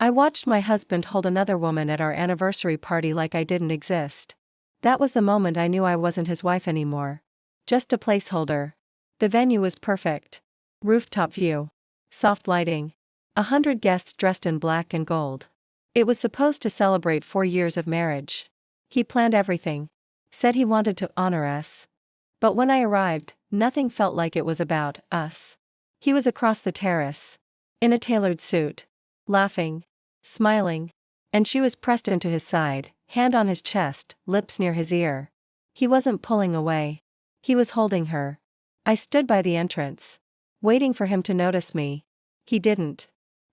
I watched my husband hold another woman at our anniversary party like I didn't exist. That was the moment I knew I wasn't his wife anymore. Just a placeholder. The venue was perfect. Rooftop view. Soft lighting. 100 guests dressed in black and gold. It was supposed to celebrate 4 years of marriage. He planned everything. Said he wanted to honor us. But when I arrived, nothing felt like it was about us. He was across the terrace. In a tailored suit. Laughing. Smiling. And she was pressed into his side, hand on his chest, lips near his ear. He wasn't pulling away. He was holding her. I stood by the entrance. Waiting for him to notice me. He didn't.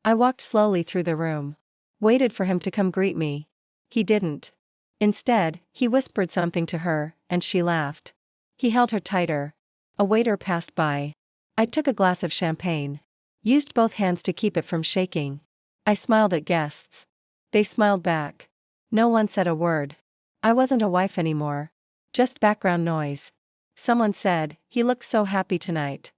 I walked slowly through the room. Waited for him to come greet me. He didn't. Instead, he whispered something to her, and she laughed. He held her tighter. A waiter passed by. I took a glass of champagne. Used both hands to keep it from shaking. I smiled at guests. They smiled back. No one said a word. I wasn't a wife anymore. Just background noise. Someone said, "He looks so happy tonight."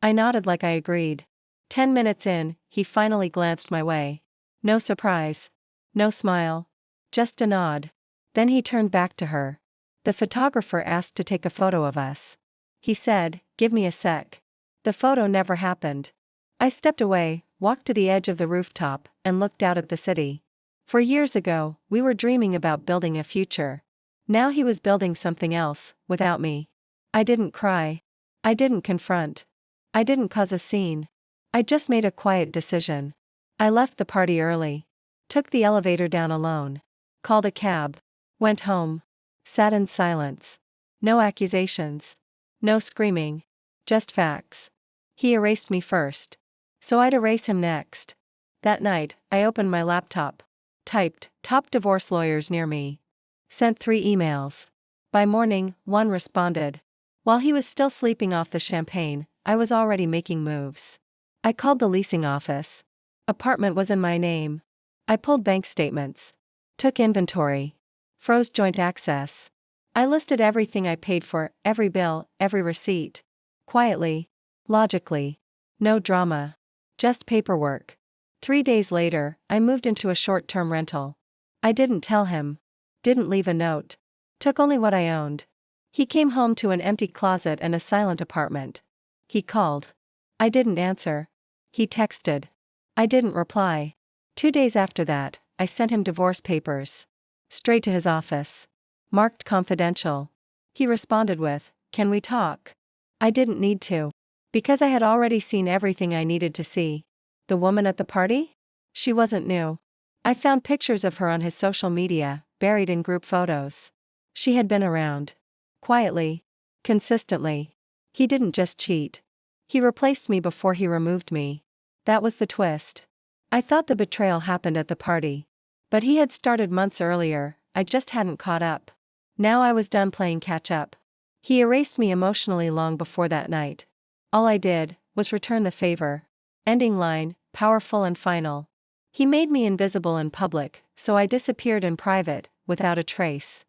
I nodded like I agreed. 10 minutes in, he finally glanced my way. No surprise. No smile. Just a nod. Then he turned back to her. The photographer asked to take a photo of us. He said, "Give me a sec." The photo never happened. I stepped away, walked to the edge of the rooftop, and looked out at the city. For years ago, we were dreaming about building a future. Now he was building something else, without me. I didn't cry. I didn't confront. I didn't cause a scene. I just made a quiet decision. I left the party early. Took the elevator down alone. Called a cab. Went home. Sat in silence. No accusations. No screaming. Just facts. He erased me first. So I'd erase him next. That night, I opened my laptop. Typed, "Top divorce lawyers near me." Sent 3 emails. By morning, 1 responded. While he was still sleeping off the champagne, I was already making moves. I called the leasing office. Apartment was in my name. I pulled bank statements. Took inventory. Froze joint access. I listed everything I paid for, every bill, every receipt. Quietly. Logically. No drama. Just paperwork. 3 days later, I moved into a short-term rental. I didn't tell him. Didn't leave a note. Took only what I owned. He came home to an empty closet and a silent apartment. He called. I didn't answer. He texted. I didn't reply. 2 days after that, I sent him divorce papers. Straight to his office. Marked confidential. He responded with, "Can we talk?" I didn't need to. Because I had already seen everything I needed to see. The woman at the party? She wasn't new. I found pictures of her on his social media, buried in group photos. She had been around. Quietly. Consistently. He didn't just cheat. He replaced me before he removed me. That was the twist. I thought the betrayal happened at the party. But he had started months earlier, I just hadn't caught up. Now I was done playing catch up. He erased me emotionally long before that night. All I did was return the favor. Ending line, powerful and final. He made me invisible in public, so I disappeared in private, without a trace.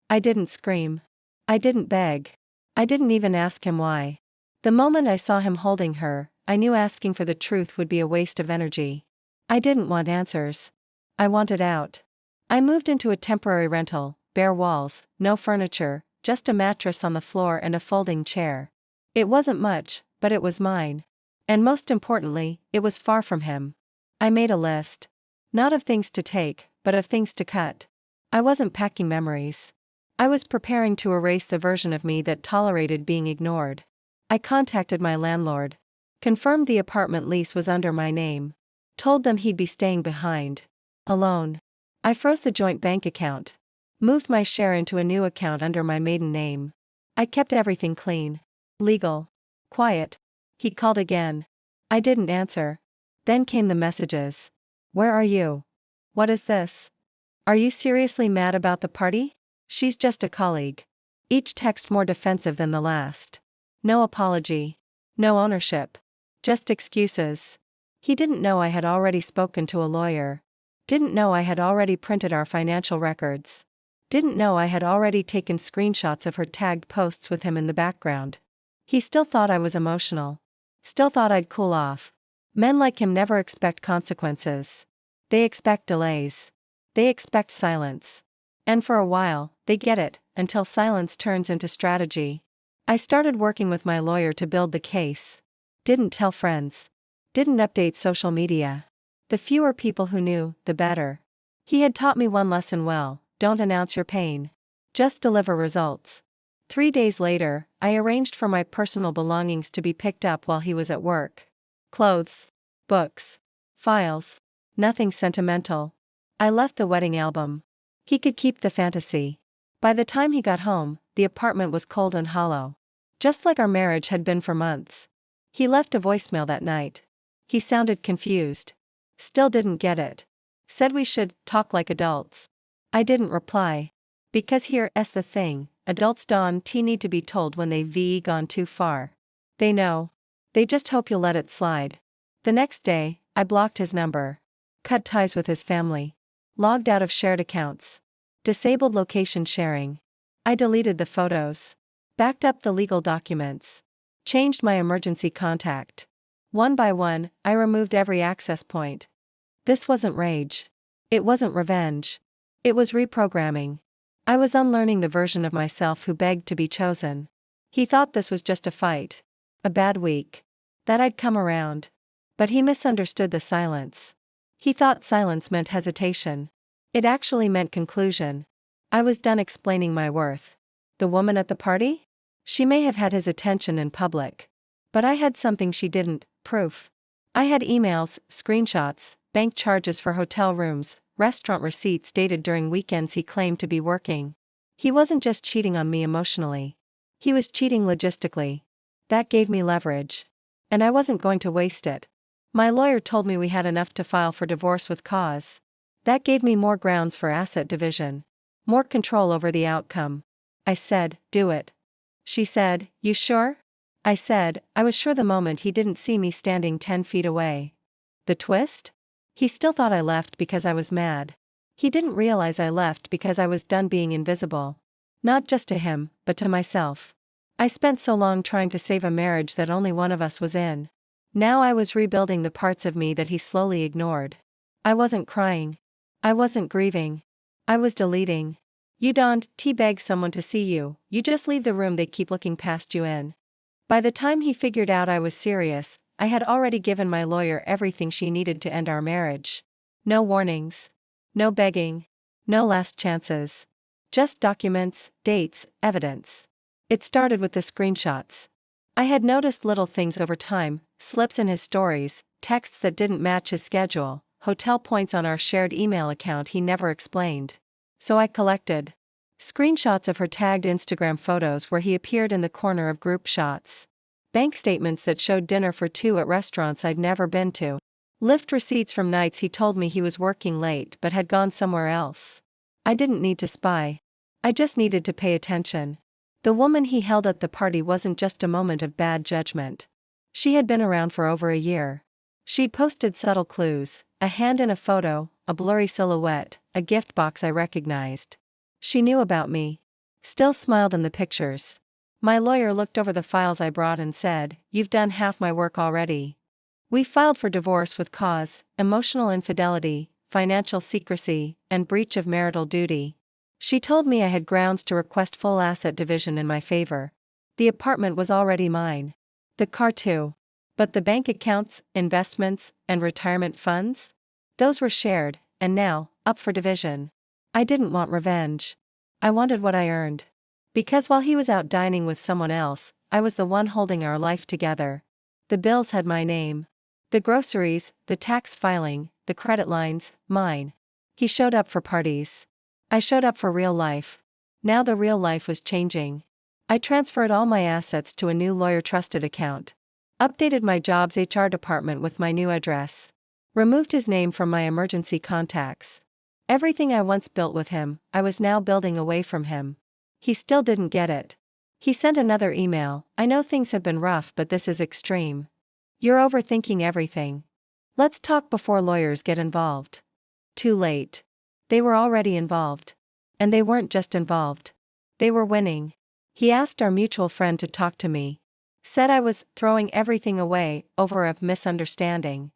I didn't scream. I didn't beg. I didn't even ask him why. The moment I saw him holding her, I knew asking for the truth would be a waste of energy. I didn't want answers. I wanted out. I moved into a temporary rental, bare walls, no furniture, just a mattress on the floor and a folding chair. It wasn't much, but it was mine. And most importantly, it was far from him. I made a list. Not of things to take, but of things to cut. I wasn't packing memories. I was preparing to erase the version of me that tolerated being ignored. I contacted my landlord. Confirmed the apartment lease was under my name. Told them he'd be staying behind. Alone. I froze the joint bank account. Moved my share into a new account under my maiden name. I kept everything clean. Legal. Quiet. He called again. I didn't answer. Then came the messages. "Where are you? What is this? Are you seriously mad about the party? She's just a colleague." Each text more defensive than the last. No apology. No ownership. Just excuses. He didn't know I had already spoken to a lawyer. Didn't know I had already printed our financial records. Didn't know I had already taken screenshots of her tagged posts with him in the background. He still thought I was emotional. Still thought I'd cool off. Men like him never expect consequences. They expect delays. They expect silence. And for a while, they get it, until silence turns into strategy. I started working with my lawyer to build the case. Didn't tell friends. Didn't update social media. The fewer people who knew, the better. He had taught me one lesson well: don't announce your pain. Just deliver results. 3 days later, I arranged for my personal belongings to be picked up while he was at work. Clothes. Books. Files. Nothing sentimental. I left the wedding album. He could keep the fantasy. By the time he got home, the apartment was cold and hollow. Just like our marriage had been for months. He left a voicemail that night. He sounded confused. Still didn't get it. Said we should talk like adults. I didn't reply. Because here's the thing, adults don't need to be told when they've gone too far. They know. They just hope you'll let it slide. The next day, I blocked his number. Cut ties with his family. Logged out of shared accounts. Disabled location sharing. I deleted the photos. Backed up the legal documents. Changed my emergency contact. One by one, I removed every access point. This wasn't rage. It wasn't revenge. It was reprogramming. I was unlearning the version of myself who begged to be chosen. He thought this was just a fight. A bad week. That I'd come around. But he misunderstood the silence. He thought silence meant hesitation. It actually meant conclusion. I was done explaining my worth. The woman at the party? She may have had his attention in public. But I had something she didn't: proof. I had emails, screenshots, bank charges for hotel rooms, restaurant receipts dated during weekends he claimed to be working. He wasn't just cheating on me emotionally. He was cheating logistically. That gave me leverage. And I wasn't going to waste it. My lawyer told me we had enough to file for divorce with cause. That gave me more grounds for asset division. More control over the outcome. I said, do it. She said, you sure? I said, I was sure the moment he didn't see me standing 10 feet away. The twist? He still thought I left because I was mad. He didn't realize I left because I was done being invisible. Not just to him, but to myself. I spent so long trying to save a marriage that only one of us was in. Now I was rebuilding the parts of me that he slowly ignored. I wasn't crying. I wasn't grieving. I was deleting. You don't beg someone to see you, you just leave the room they keep looking past you in. By the time he figured out I was serious, I had already given my lawyer everything she needed to end our marriage. No warnings. No begging. No last chances. Just documents, dates, evidence. It started with the screenshots. I had noticed little things over time: slips in his stories, texts that didn't match his schedule, hotel points on our shared email account he never explained. So I collected screenshots of her tagged Instagram photos where he appeared in the corner of group shots. Bank statements that showed dinner for two at restaurants I'd never been to. Lyft receipts from nights he told me he was working late but had gone somewhere else. I didn't need to spy. I just needed to pay attention. The woman he held at the party wasn't just a moment of bad judgment. She had been around for over a year. She'd posted subtle clues: a hand in a photo, a blurry silhouette, a gift box I recognized. She knew about me. Still smiled in the pictures. My lawyer looked over the files I brought and said, "You've done half my work already. We filed for divorce with cause, emotional infidelity, financial secrecy, and breach of marital duty." She told me I had grounds to request full asset division in my favor. The apartment was already mine. The car too. But the bank accounts, investments, and retirement funds? Those were shared, and now, up for division. I didn't want revenge. I wanted what I earned. Because while he was out dining with someone else, I was the one holding our life together. The bills had my name. The groceries, the tax filing, the credit lines, mine. He showed up for parties. I showed up for real life. Now the real life was changing. I transferred all my assets to a new lawyer-trusted account. Updated my job's HR department with my new address. Removed his name from my emergency contacts. Everything I once built with him, I was now building away from him. He still didn't get it. He sent another email: "I know things have been rough, but this is extreme. You're overthinking everything. Let's talk before lawyers get involved." Too late. They were already involved. And they weren't just involved. They were winning. He asked our mutual friend to talk to me. Said I was throwing everything away over a misunderstanding.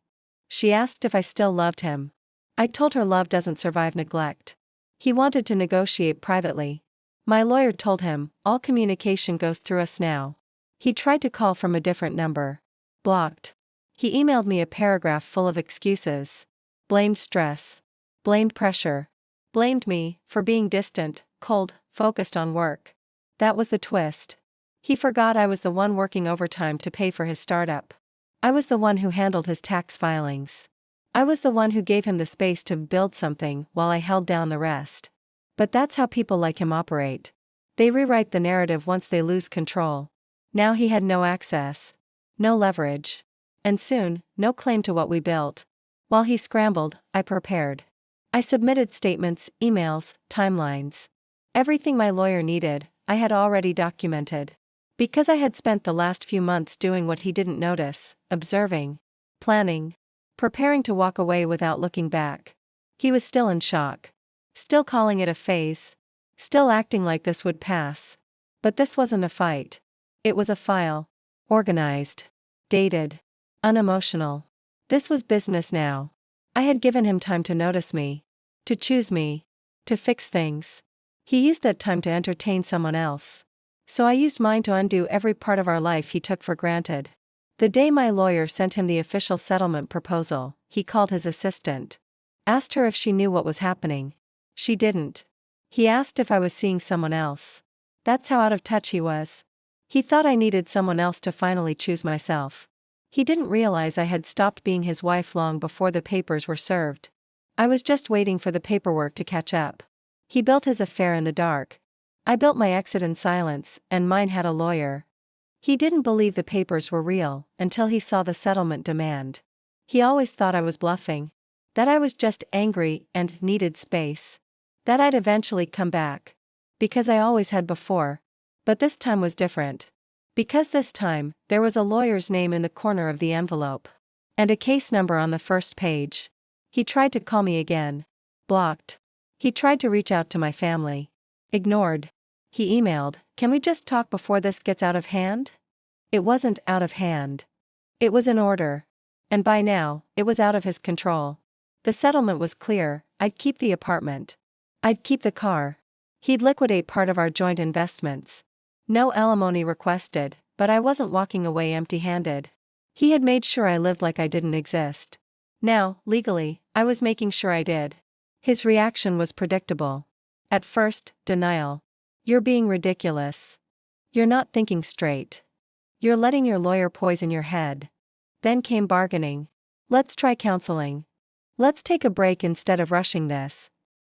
She asked if I still loved him. I told her love doesn't survive neglect. He wanted to negotiate privately. My lawyer told him, all communication goes through us now. He tried to call from a different number. Blocked. He emailed me a paragraph full of excuses. Blamed stress. Blamed pressure. Blamed me for being distant, cold, focused on work. That was the twist. He forgot I was the one working overtime to pay for his startup. I was the one who handled his tax filings. I was the one who gave him the space to build something while I held down the rest. But that's how people like him operate. They rewrite the narrative once they lose control. Now he had no access. No leverage. And soon, no claim to what we built. While he scrambled, I prepared. I submitted statements, emails, timelines. Everything my lawyer needed, I had already documented. Because I had spent the last few months doing what he didn't notice, observing, planning, preparing to walk away without looking back. He was still in shock. Still calling it a phase. Still acting like this would pass. But this wasn't a fight. It was a file. Organized. Dated. Unemotional. This was business now. I had given him time to notice me. To choose me. To fix things. He used that time to entertain someone else. So I used mine to undo every part of our life he took for granted. The day my lawyer sent him the official settlement proposal, he called his assistant. Asked her if she knew what was happening. She didn't. He asked if I was seeing someone else. That's how out of touch he was. He thought I needed someone else to finally choose myself. He didn't realize I had stopped being his wife long before the papers were served. I was just waiting for the paperwork to catch up. He built his affair in the dark. I built my exit in silence, and mine had a lawyer. He didn't believe the papers were real until he saw the settlement demand. He always thought I was bluffing. That I was just angry and needed space. That I'd eventually come back. Because I always had before. But this time was different. Because this time, there was a lawyer's name in the corner of the envelope. And a case number on the first page. He tried to call me again. Blocked. He tried to reach out to my family. Ignored. He emailed, "Can we just talk before this gets out of hand?" It wasn't out of hand. It was in order. And by now, it was out of his control. The settlement was clear. I'd keep the apartment. I'd keep the car. He'd liquidate part of our joint investments. No alimony requested, but I wasn't walking away empty-handed. He had made sure I lived like I didn't exist. Now, legally, I was making sure I did. His reaction was predictable. At first, denial. "You're being ridiculous. You're not thinking straight. You're letting your lawyer poison your head." Then came bargaining. "Let's try counseling. Let's take a break instead of rushing this.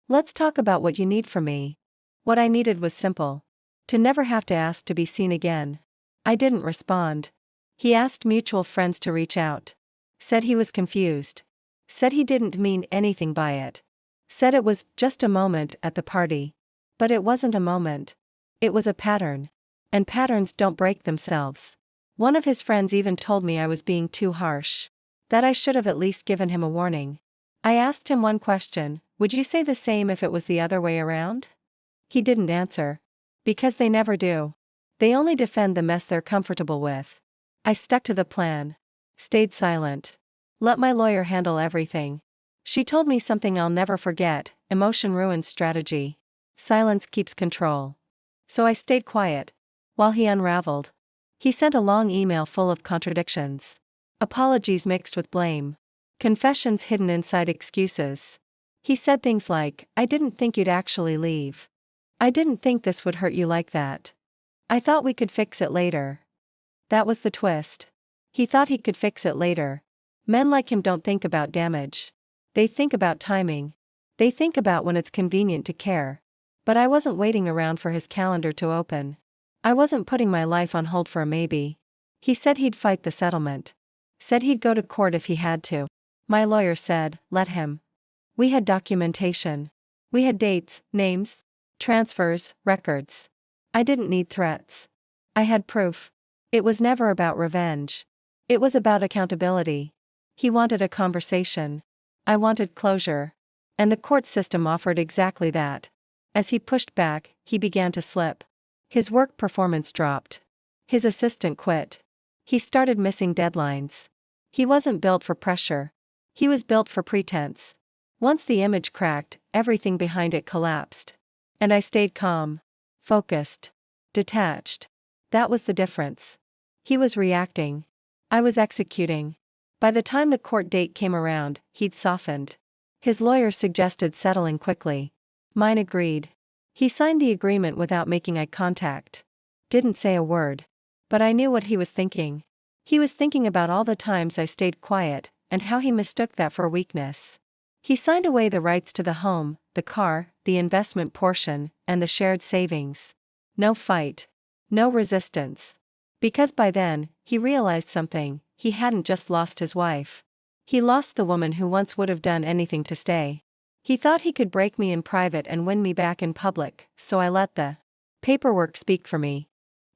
Let's talk about what you need from me." What I needed was simple. To never have to ask to be seen again. I didn't respond. He asked mutual friends to reach out. Said he was confused. Said he didn't mean anything by it. Said it was just a moment at the party. But it wasn't a moment. It was a pattern. And patterns don't break themselves. One of his friends even told me I was being too harsh. That I should have at least given him a warning. I asked him one question: would you say the same if it was the other way around? He didn't answer. Because they never do. They only defend the mess they're comfortable with. I stuck to the plan. Stayed silent. Let my lawyer handle everything. She told me something I'll never forget: emotion ruins strategy. Silence keeps control. So I stayed quiet. While he unraveled. He sent a long email full of contradictions. Apologies mixed with blame. Confessions hidden inside excuses. He said things like, "I didn't think you'd actually leave. I didn't think this would hurt you like that. I thought we could fix it later." That was the twist. He thought he could fix it later. Men like him don't think about damage. They think about timing. They think about when it's convenient to care. But I wasn't waiting around for his calendar to open. I wasn't putting my life on hold for a maybe. He said he'd fight the settlement. Said he'd go to court if he had to. My lawyer said, "Let him." We had documentation. We had dates, names, transfers, records. I didn't need threats. I had proof. It was never about revenge. It was about accountability. He wanted a conversation. I wanted closure. And the court system offered exactly that. As he pushed back, he began to slip. His work performance dropped. His assistant quit. He started missing deadlines. He wasn't built for pressure. He was built for pretense. Once the image cracked, everything behind it collapsed. And I stayed calm. Focused. Detached. That was the difference. He was reacting. I was executing. By the time the court date came around, he'd softened. His lawyer suggested settling quickly. Mine agreed. He signed the agreement without making eye contact. Didn't say a word. But I knew what he was thinking. He was thinking about all the times I stayed quiet, and how he mistook that for weakness. He signed away the rights to the home, the car, the investment portion, and the shared savings. No fight. No resistance. Because by then, he realized something: he hadn't just lost his wife. He lost the woman who once would have done anything to stay. He thought he could break me in private and win me back in public, so I let the paperwork speak for me.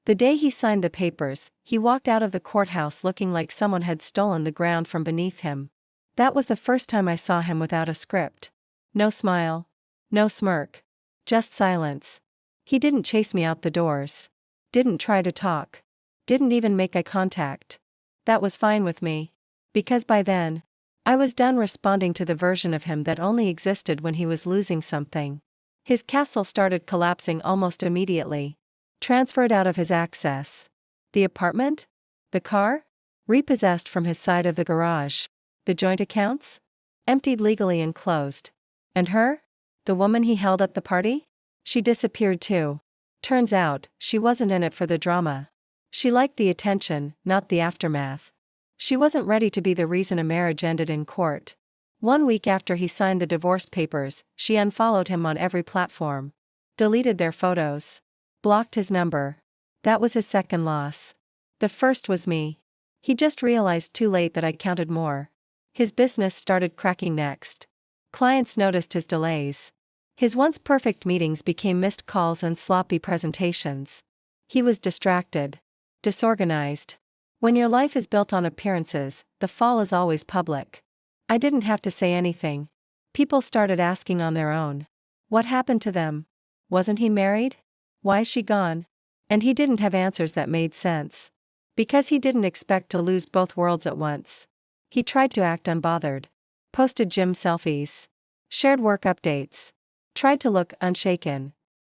The day he signed the papers, he walked out of the courthouse looking like someone had stolen the ground from beneath him. That was the first time I saw him without a script. No smile. No smirk. Just silence. He didn't chase me out the doors. Didn't try to talk. Didn't even make eye contact. That was fine with me. Because by then, I was done responding to the version of him that only existed when he was losing something. His castle started collapsing almost immediately. Transferred out of his access. The apartment? The car? Repossessed from his side of the garage. The joint accounts? Emptied legally and closed. And her? The woman he held at the party? She disappeared too. Turns out, she wasn't in it for the drama. She liked the attention, not the aftermath. She wasn't ready to be the reason a marriage ended in court. 1 week after he signed the divorce papers, she unfollowed him on every platform. Deleted their photos. Blocked his number. That was his second loss. The first was me. He just realized too late that I counted more. His business started cracking next. Clients noticed his delays. His once perfect meetings became missed calls and sloppy presentations. He was distracted. Disorganized. When your life is built on appearances, the fall is always public. I didn't have to say anything. People started asking on their own. What happened to them? Wasn't he married? Why is she gone? And he didn't have answers that made sense. Because he didn't expect to lose both worlds at once. He tried to act unbothered. Posted gym selfies. Shared work updates. Tried to look unshaken.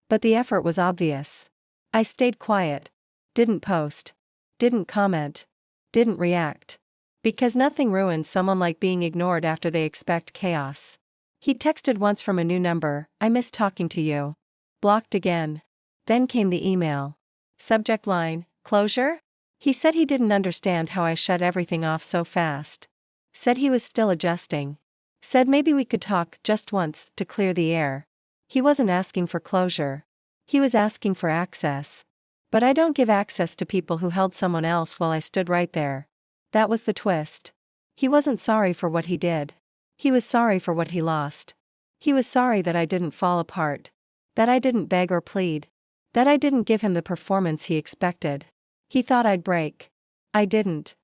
But the effort was obvious. I stayed quiet. Didn't post. Didn't comment. Didn't react. Because nothing ruins someone like being ignored after they expect chaos. He texted once from a new number, "I miss talking to you." Blocked again. Then came the email. Subject line, "Closure?" He said he didn't understand how I shut everything off so fast. Said he was still adjusting. Said maybe we could talk just once to clear the air. He wasn't asking for closure. He was asking for access. But I don't give access to people who held someone else while I stood right there. That was the twist. He wasn't sorry for what he did. He was sorry for what he lost. He was sorry that I didn't fall apart. That I didn't beg or plead. That I didn't give him the performance he expected. He thought I'd break. I didn't.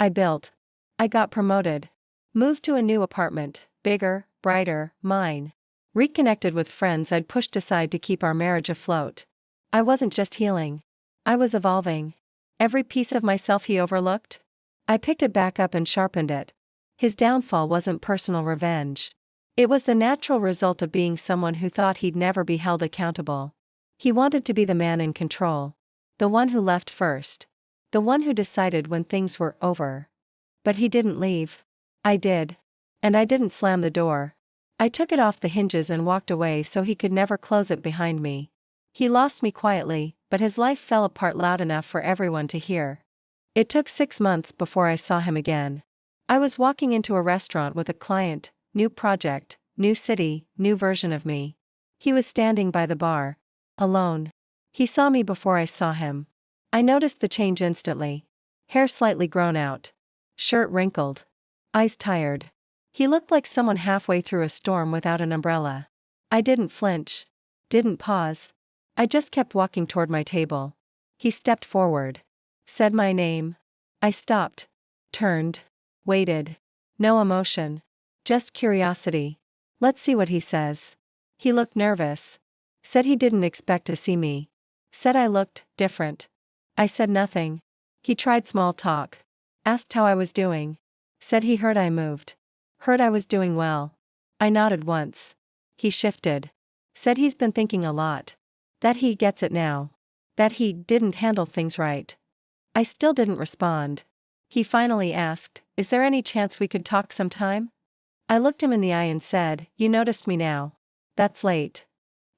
I built. I got promoted. Moved to a new apartment, bigger, brighter, mine. Reconnected with friends I'd pushed aside to keep our marriage afloat. I wasn't just healing. I was evolving. Every piece of myself he overlooked? I picked it back up and sharpened it. His downfall wasn't personal revenge. It was the natural result of being someone who thought he'd never be held accountable. He wanted to be the man in control. The one who left first. The one who decided when things were over. But he didn't leave. I did. And I didn't slam the door. I took it off the hinges and walked away so he could never close it behind me. He lost me quietly, but his life fell apart loud enough for everyone to hear. It took 6 months before I saw him again. I was walking into a restaurant with a client, new project, new city, new version of me. He was standing by the bar. Alone. He saw me before I saw him. I noticed the change instantly. Hair slightly grown out. Shirt wrinkled. Eyes tired. He looked like someone halfway through a storm without an umbrella. I didn't flinch. Didn't pause. I just kept walking toward my table. He stepped forward. Said my name. I stopped. Turned. Waited. No emotion. Just curiosity. Let's see what he says. He looked nervous. Said he didn't expect to see me. Said I looked different. I said nothing. He tried small talk. Asked how I was doing. Said he heard I moved. Heard I was doing well. I nodded once. He shifted. Said he's been thinking a lot. That he gets it now. That he didn't handle things right. I still didn't respond. He finally asked, "Is there any chance we could talk sometime?" I looked him in the eye and said, "You noticed me now. That's late."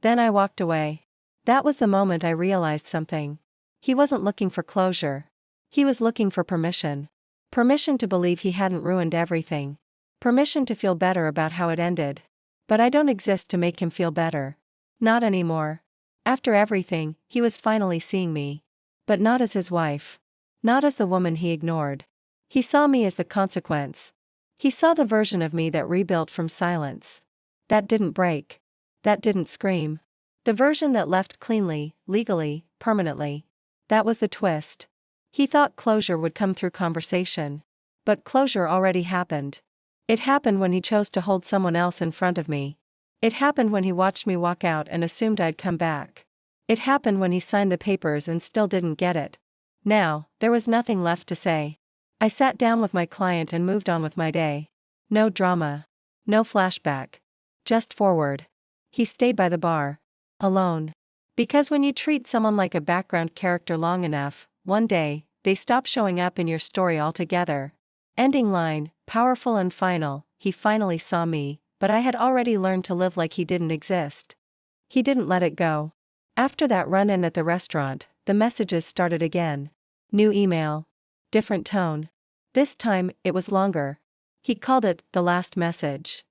Then I walked away. That was the moment I realized something. He wasn't looking for closure. He was looking for permission. Permission to believe he hadn't ruined everything. Permission to feel better about how it ended. But I don't exist to make him feel better. Not anymore. After everything, he was finally seeing me. But not as his wife. Not as the woman he ignored. He saw me as the consequence. He saw the version of me that rebuilt from silence. That didn't break. That didn't scream. The version that left cleanly, legally, permanently. That was the twist. He thought closure would come through conversation. But closure already happened. It happened when he chose to hold someone else in front of me. It happened when he watched me walk out and assumed I'd come back. It happened when he signed the papers and still didn't get it. Now, there was nothing left to say. I sat down with my client and moved on with my day. No drama. No flashback. Just forward. He stayed by the bar. Alone. Because when you treat someone like a background character long enough, one day, they stop showing up in your story altogether. Ending line, powerful and final. He finally saw me, but I had already learned to live like he didn't exist. He didn't let it go. After that run-in at the restaurant, the messages started again. New email. Different tone. This time, it was longer. He called it the last message.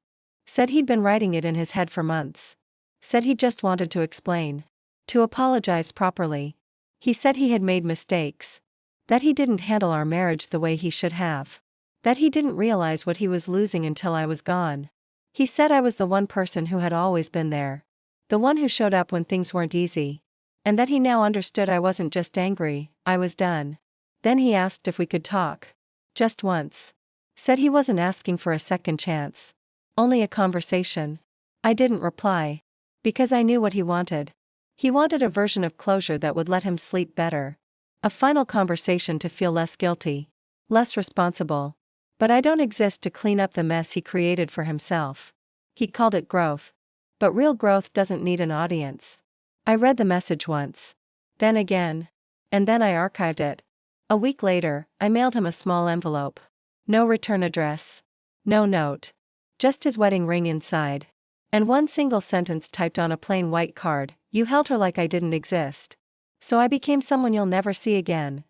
Said he'd been writing it in his head for months. Said he just wanted to explain. To apologize properly. He said he had made mistakes. That he didn't handle our marriage the way he should have. That he didn't realize what he was losing until I was gone. He said I was the one person who had always been there. The one who showed up when things weren't easy. And that he now understood I wasn't just angry, I was done. Then he asked if we could talk. Just once. Said he wasn't asking for a second chance. Only a conversation. I didn't reply. Because I knew what he wanted. He wanted a version of closure that would let him sleep better. A final conversation to feel less guilty. Less responsible. But I don't exist to clean up the mess he created for himself. He called it growth. But real growth doesn't need an audience. I read the message once. Then again. And then I archived it. A week later, I mailed him a small envelope. No return address. No note. Just his wedding ring inside. And one single sentence typed on a plain white card: "You held her like I didn't exist. So I became someone you'll never see again."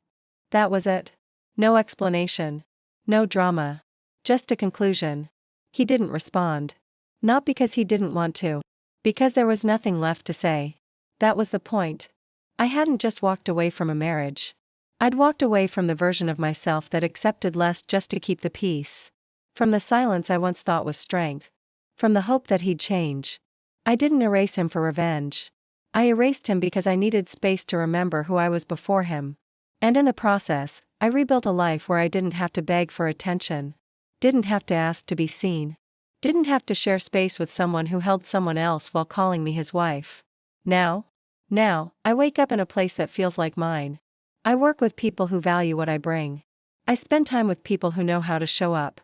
That was it. No explanation. No drama. Just a conclusion. He didn't respond. Not because he didn't want to. Because there was nothing left to say. That was the point. I hadn't just walked away from a marriage. I'd walked away from the version of myself that accepted less just to keep the peace. From the silence I once thought was strength. From the hope that he'd change. I didn't erase him for revenge. I erased him because I needed space to remember who I was before him. And in the process, I rebuilt a life where I didn't have to beg for attention. Didn't have to ask to be seen. Didn't have to share space with someone who held someone else while calling me his wife. Now, I wake up in a place that feels like mine. I work with people who value what I bring. I spend time with people who know how to show up.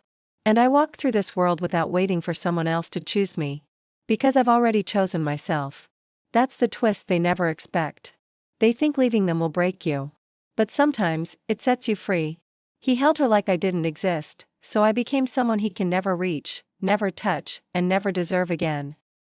And I walk through this world without waiting for someone else to choose me. Because I've already chosen myself. That's the twist they never expect. They think leaving them will break you. But sometimes, it sets you free. He held her like I didn't exist, so I became someone he can never reach, never touch, and never deserve again.